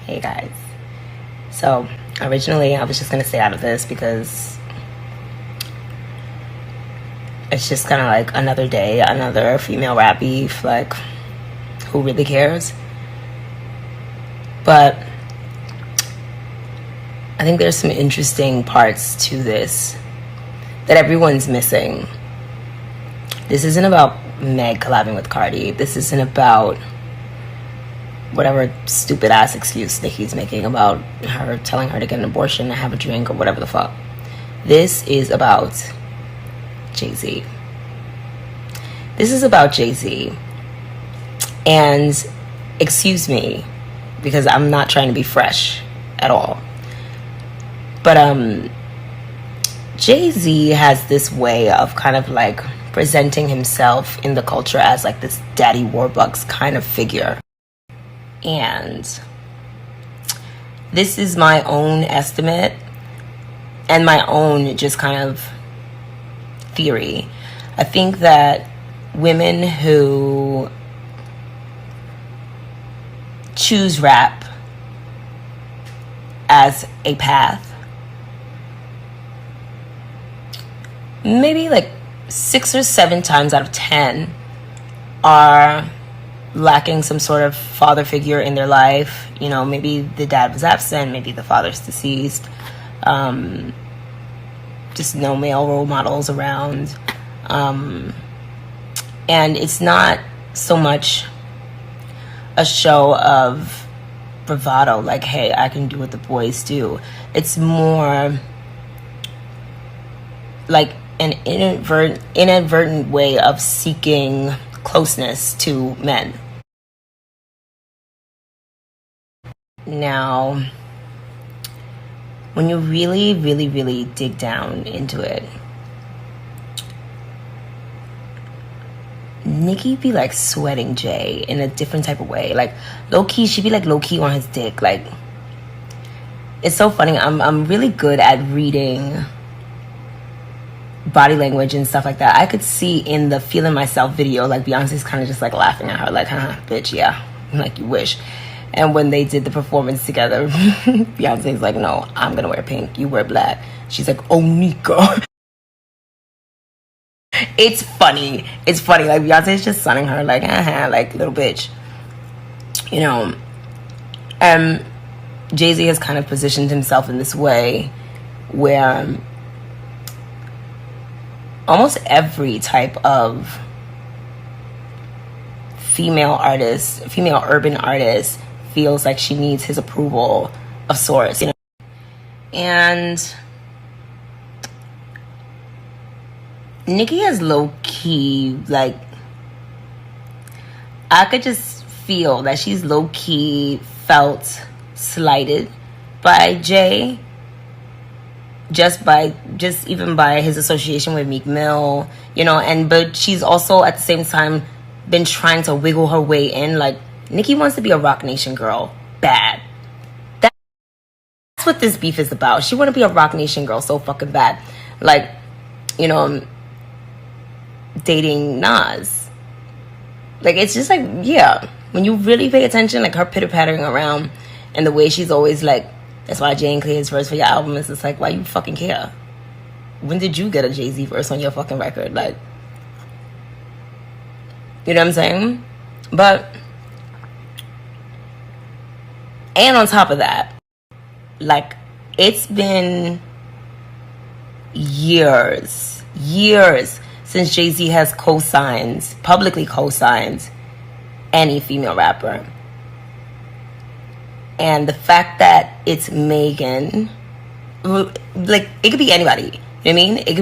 Hey guys. So originally I was just gonna stay out of this because it's just kind of like another day, another female rap beef. Like, who really cares? But I think there's some interesting parts to this that everyone's missing. This isn't about Meg collabing with Cardi. This isn't about whatever stupid ass excuse Nicki's making about her telling her to get an abortion and have a drink or whatever the fuck. This is about Jay-Z. This is about Jay-Z. And excuse me, because I'm not trying to be fresh at all. But Jay-Z has this way of kind of like presenting himself in the culture as like this Daddy Warbucks kind of figure. And this is my own estimate and my own just kind of theory. I think that women who choose rap as a path, maybe like 6 or 7 times out of 10 are lacking some sort of father figure in their life. You know, maybe the dad was absent, maybe the father's deceased, just no male role models around. And it's not so much a show of bravado, like, hey, I can do what the boys do. It's more like an inadvertent way of seeking closeness to men. Now, when you really, really, really dig down into it, Nicki be like sweating Jay in a different type of way. Like, low-key, she be like low-key on his dick. Like, it's so funny. I'm really good at reading body language and stuff like that. I could see in the Feeling Myself video, like, Beyonce's kind of just like laughing at her, like, haha, bitch, yeah, like, you wish. And when they did the performance together, Beyonce's like, no, I'm gonna wear pink, you wear black. She's like, oh, Nika. It's funny. It's funny. Like, Beyonce's just sunning her, like, haha, like, little bitch. You know, Jay-Z has kind of positioned himself in this way where almost every type of female urban artist feels like she needs his approval of sorts, you know. And Nicki has low-key, like, I could just feel that she's low-key felt slighted by Jay, just even by his association with Meek Mill, you know. But she's also at the same time been trying to wiggle her way in. Like, Nicki wants to be a Roc Nation girl bad. That's what this beef is about. She want to be a Roc Nation girl so fucking bad. Like, you know, dating Nas. Like, it's just like, yeah, when you really pay attention, like her pitter-pattering around and the way she's always like, that's why Jane Clear's verse for your album is just like, why you fucking care? When did you get a Jay-Z verse on your fucking record? Like, you know what I'm saying? But, and on top of that, like, it's been years since Jay-Z has publicly co-signed any female rapper. And the fact that it's Megan, like, it could be anybody, you know what I mean? It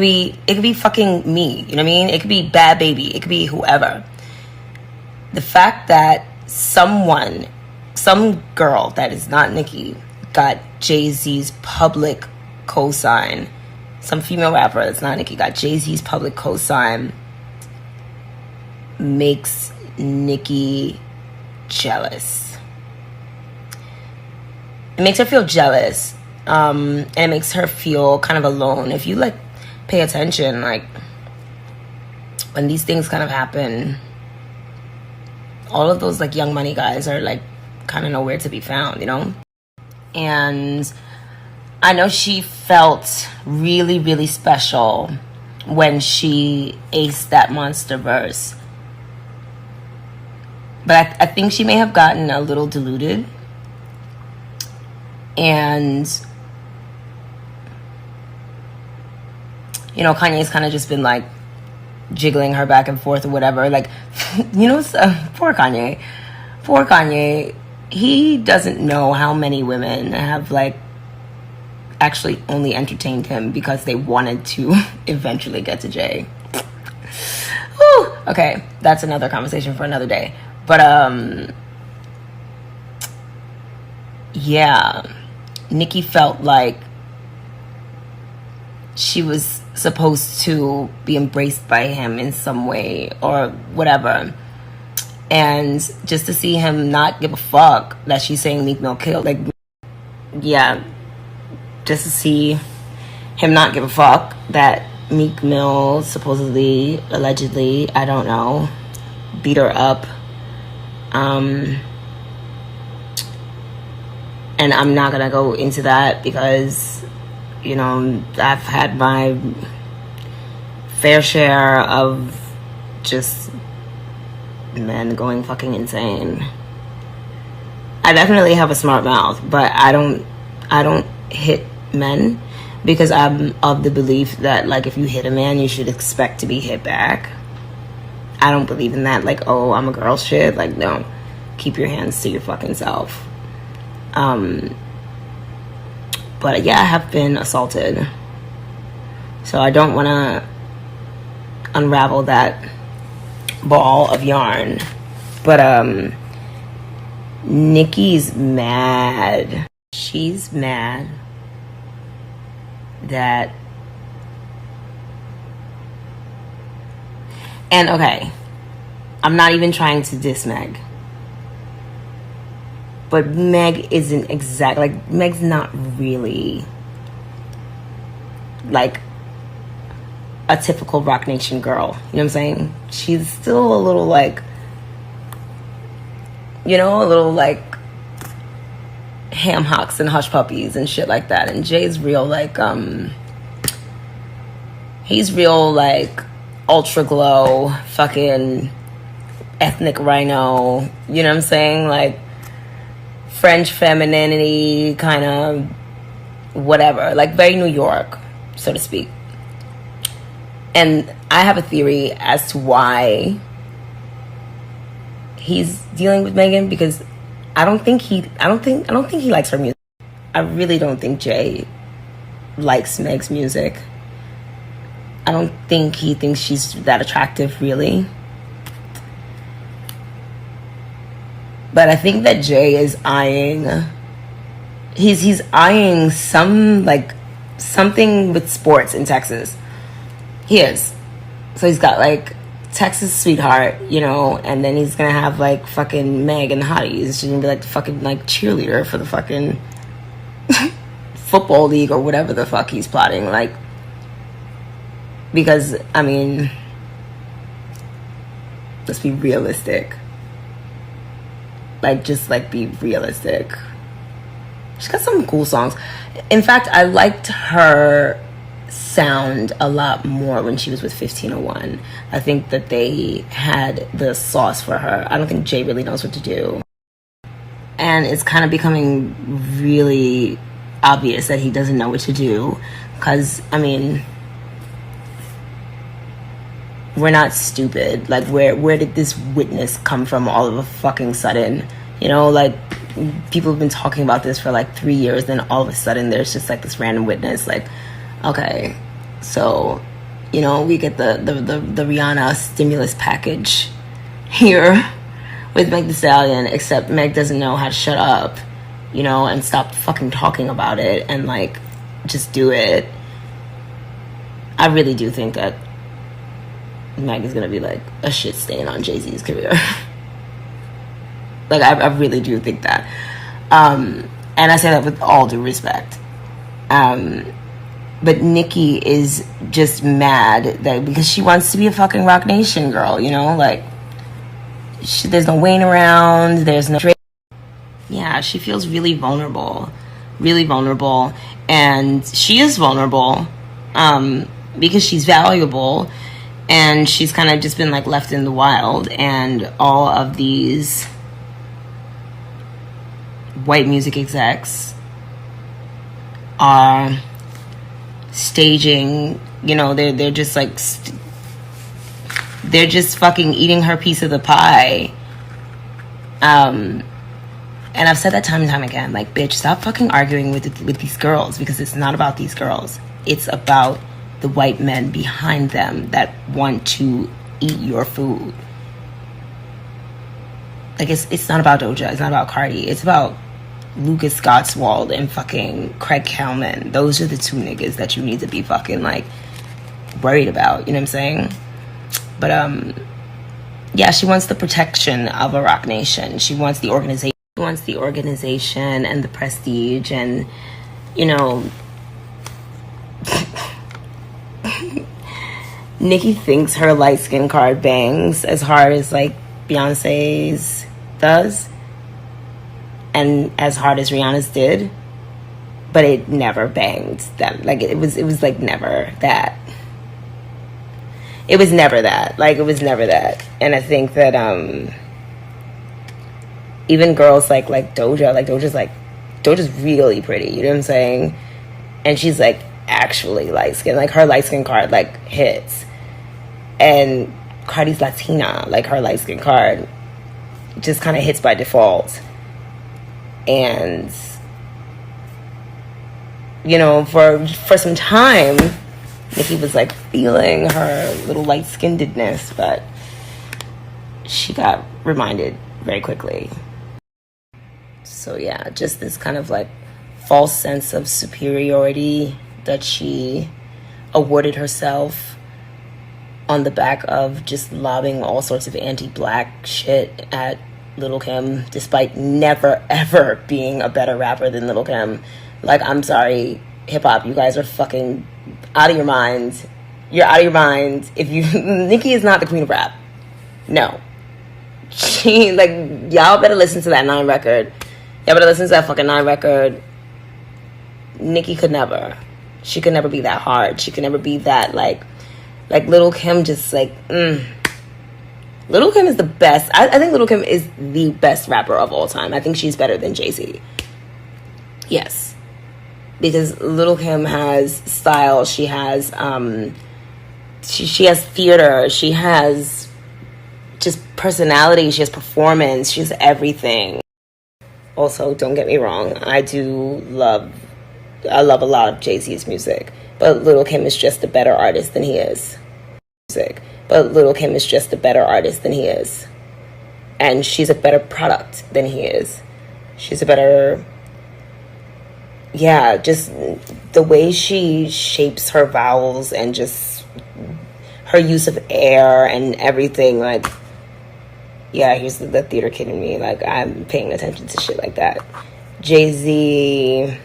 could be fucking me, you know what I mean? It could be Bad Baby, it could be whoever. The fact that some girl that is not Nicki got Jay-Z's public cosign, some female rapper that's not Nicki got Jay-Z's public cosign, makes Nicki jealous. It makes her feel jealous, and it makes her feel kind of alone. If you, like, pay attention, like, when these things kind of happen, all of those, like, Young Money guys are, like, kind of nowhere to be found, you know? And I know she felt really, really special when she aced that monster verse. But I think she may have gotten a little deluded. And, you know, Kanye's kind of just been like jiggling her back and forth or whatever. Like, you know, poor Kanye. Poor Kanye. He doesn't know how many women have like actually only entertained him because they wanted to eventually get to Jay. Whew. Okay, that's another conversation for another day. But yeah, Nicki felt like she was supposed to be embraced by him in some way or whatever. And just to see him not give a fuck that she's saying Meek Mill killed, like, yeah, just to see him not give a fuck that Meek Mill supposedly, allegedly, I don't know, beat her up. And I'm not gonna go into that because, you know, I've had my fair share of just men going fucking insane. I definitely have a smart mouth, but I don't hit men because I'm of the belief that, like, if you hit a man, you should expect to be hit back. I don't believe in that, like, oh, I'm a girl shit. Like, no, keep your hands to your fucking self. But yeah, I have been assaulted, so I don't want to unravel that ball of yarn. But Nicki's mad. She's mad that, and okay, I'm not even trying to diss Meg, but Meg isn't exactly, like, Meg's not really like a typical Rock Nation girl. You know what I'm saying? She's still a little like, you know, a little like ham hocks and hush puppies and shit like that. And Jay's real like, he's real like ultra glow, fucking ethnic rhino. You know what I'm saying? Like French femininity, kind of whatever, like very New York, so to speak. And I have a theory as to why he's dealing with Megan, because I don't think he likes her music. I really don't think Jay likes Meg's music. I don't think he thinks she's that attractive, really. But I think that Jay is eyeing, he's eyeing something with sports in Texas. He is. So he's got like Texas sweetheart, you know, and then he's gonna have like fucking Meg and the Hotties. She's gonna be like the fucking like cheerleader for the fucking football league or whatever the fuck he's plotting. Like, because I mean, let's be realistic. Like, just like be realistic. She's got some cool songs. In fact, I liked her sound a lot more when she was with 1501. I think that they had the sauce for her. I don't think Jay really knows what to do. And it's kind of becoming really obvious that he doesn't know what to do. Because, I mean, we're not stupid. Like, where did this witness come from all of a fucking sudden? You know, like, people have been talking about this for like 3 years, then all of a sudden there's just like this random witness. Like, okay, so, you know, we get the Rihanna stimulus package here with Meg Thee Stallion, except Meg doesn't know how to shut up, you know, and stop fucking talking about it and like just do it. I really do think that Meg is gonna be like a shit stain on Jay-Z's career. Like, I really do think that. And I say that with all due respect. But Nicki is just mad that because she wants to be a fucking Rock Nation girl, you know? Like, there's no Wayne around, there's no... Yeah, she feels really vulnerable. really vulnerable. And she is vulnerable because she's valuable, and she's kind of just been like left in the wild. And all of these white music execs are staging, you know, they're just like they're just fucking eating her piece of the pie. And I've said that time and time again, like, bitch, stop fucking arguing with these girls, because it's not about these girls. It's about the white men behind them that want to eat your food. Like, it's not about Doja, it's not about Cardi, it's about Lucas Gottswald and fucking Craig Kalman. Those are the two niggas that you need to be fucking like worried about, you know what I'm saying? But yeah, she wants the protection of a rock nation. She wants the organization. She wants the organization and the prestige, and you know, Nicki thinks her light skin card bangs as hard as like Beyonce's does, and as hard as Rihanna's did, but it never banged that. Like it was like never that. It was never that. Like, it was never that. And I think that even girls like Doja, like Doja's really pretty, you know what I'm saying? And she's like actually light skinned. Like, her light skin card like hits. And Cardi's Latina, like her light skin card just kind of hits by default. And you know, for some time Nicki was like feeling her little light-skinnedness, but she got reminded very quickly. So yeah, just this kind of like false sense of superiority that she awarded herself on the back of just lobbing all sorts of anti-black shit at Lil' Kim, despite never ever being a better rapper than Lil' Kim. Like, I'm sorry, hip-hop, you guys are fucking out of your minds. You're out of your minds. If you Nicki is not the queen of rap. No. She, like, y'all better listen to that 9 record. Y'all better listen to that fucking 9 record. Nicki could never. She could never be that hard. She could never be that, like Lil' Kim just, like, Lil' Kim is the best. I think Lil' Kim is the best rapper of all time. I think she's better than Jayz. Yes. Because Lil' Kim has style, she has she has theater, she has just personality, she has performance, she has everything. Also, don't get me wrong, I love a lot of Jay-Z's music, but Lil' Kim is just a better artist than he is. But Lil' Kim is just a better artist than he is. And she's a better product than he is. She's a better... Yeah, just the way she shapes her vowels and just her use of air and everything, like, yeah, here's the theater kid in me. Like, I'm paying attention to shit like that. Jay-Z,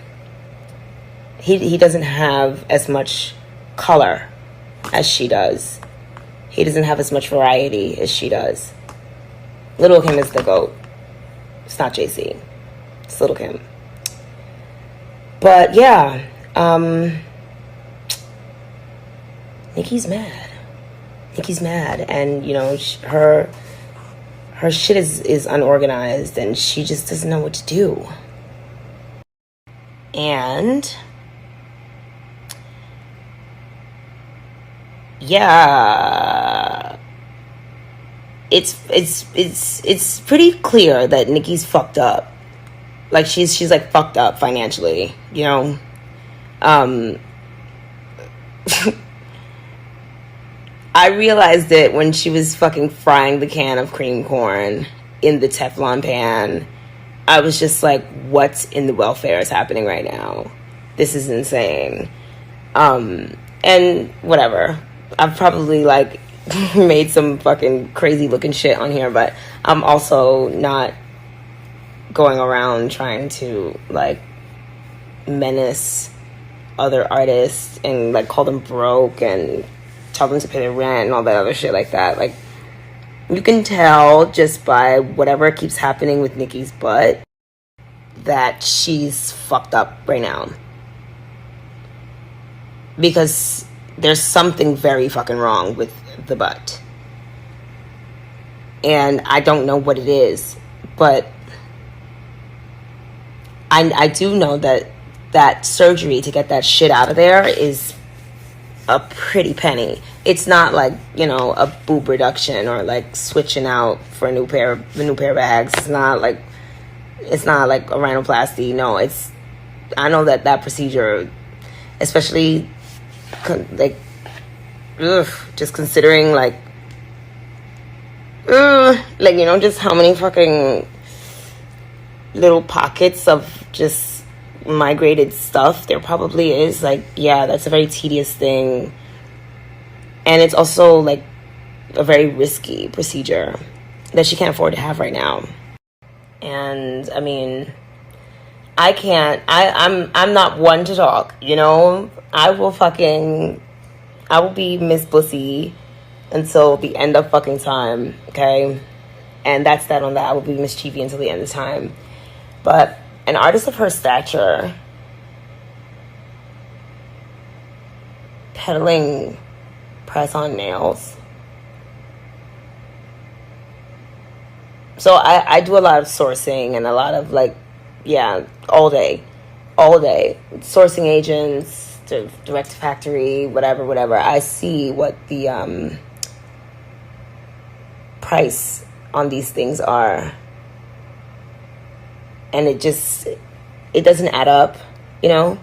he doesn't have as much color as she does. He doesn't have as much variety as she does. Lil' Kim is the GOAT. It's not Jay-Z. It's Lil' Kim. But yeah, Nicki's mad. Nicki's mad, and you know, her shit is unorganized, and she just doesn't know what to do. And yeah, it's pretty clear that Nicki's fucked up. Like, she's like fucked up financially, you know? I realized it when she was fucking frying the can of cream corn in the Teflon pan. I was just like, what in the welfare is happening right now? This is insane. And whatever. I've probably like made some fucking crazy looking shit on here, but I'm also not going around trying to like menace other artists and like call them broke and tell them to pay their rent and all that other shit like that. Like, you can tell just by whatever keeps happening with Nicki's butt that she's fucked up right now. Because there's something very fucking wrong with the butt. And I don't know what it is, but I do know that surgery to get that shit out of there is a pretty penny. It's not like, you know, a boob reduction or like switching out for a new pair of bags. It's not like a rhinoplasty. No, I know that procedure, especially like, just considering like, you know, just how many fucking little pockets of just migrated stuff there probably is. Like, yeah, that's a very tedious thing, and it's also like a very risky procedure that she can't afford to have right now. And I mean, I'm not one to talk, you know. I will be Miss Bussy until the end of fucking time, okay? And that's that on that. I will be Miss Chiefy until the end of time. But an artist of her stature peddling press-on nails. So I do a lot of sourcing and a lot of like, yeah, all day. Sourcing agents, direct to factory, whatever. I see what the price on these things are, and it doesn't add up, you know,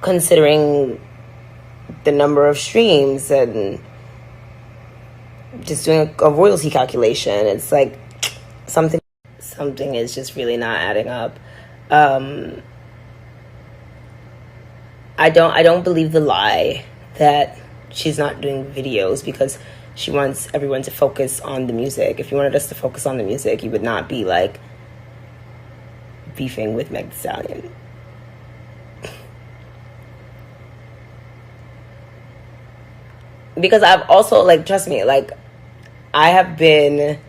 considering the number of streams and just doing a royalty calculation. It's like something is just really not adding up. I don't believe the lie that she's not doing videos because she wants everyone to focus on the music. If you wanted us to focus on the music, you would not be like beefing with Meg Thee Stallion. Because I've also, like, trust me, like, I have been,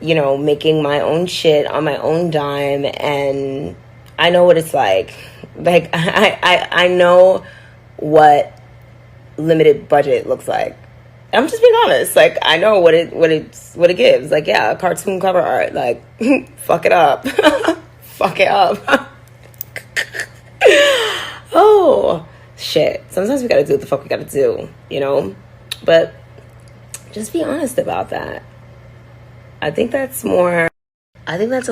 you know, making my own shit on my own dime, and I know what it's like. Like, I know what limited budget looks like. I'm just being honest. Like, I know what it gives. Like, yeah, cartoon cover art. Like, fuck it up. Fuck it up. Oh, shit. Sometimes we gotta do what the fuck we gotta do, you know? But just be honest about that. I think that's a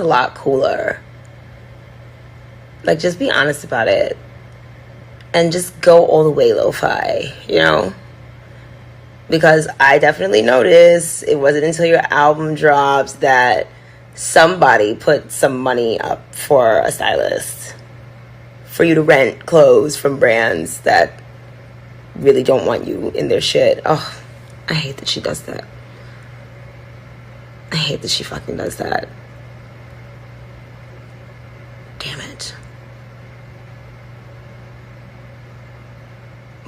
lot cooler. Like, just be honest about it. And just go all the way lo-fi, you know? Because I definitely noticed it wasn't until your album drops that somebody put some money up for a stylist, for you to rent clothes from brands that really don't want you in their shit. Oh, I hate that she does that. I hate that she fucking does that. Damn it.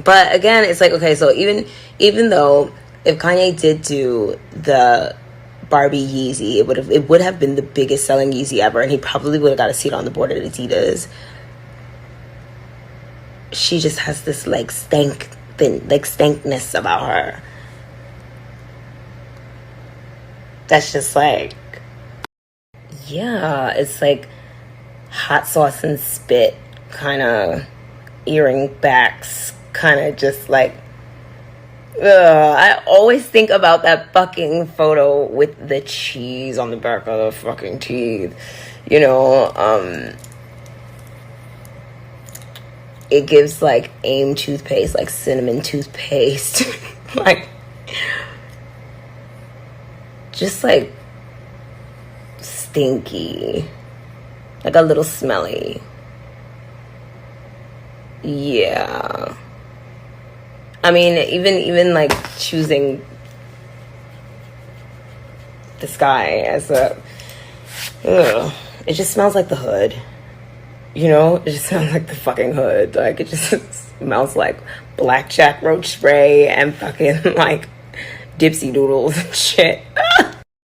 But again, it's like, okay, so even though if Kanye did do the Barbie Yeezy, it would have been the biggest selling Yeezy ever, and he probably would have got a seat on the board at Adidas. She just has this like stankness about her. That's just like, yeah, it's like hot sauce and spit kind of earring backs, kind of just like, I always think about that fucking photo with the cheese on the back of the fucking teeth, you know. It gives like AIM toothpaste, like cinnamon toothpaste, like just like stinky, like a little smelly. Yeah. I mean, even like choosing the sky as a, it just smells like the hood. You know, it just smells like the fucking hood. Like, it just smells like blackjack roach spray and fucking like dipsy doodles and shit.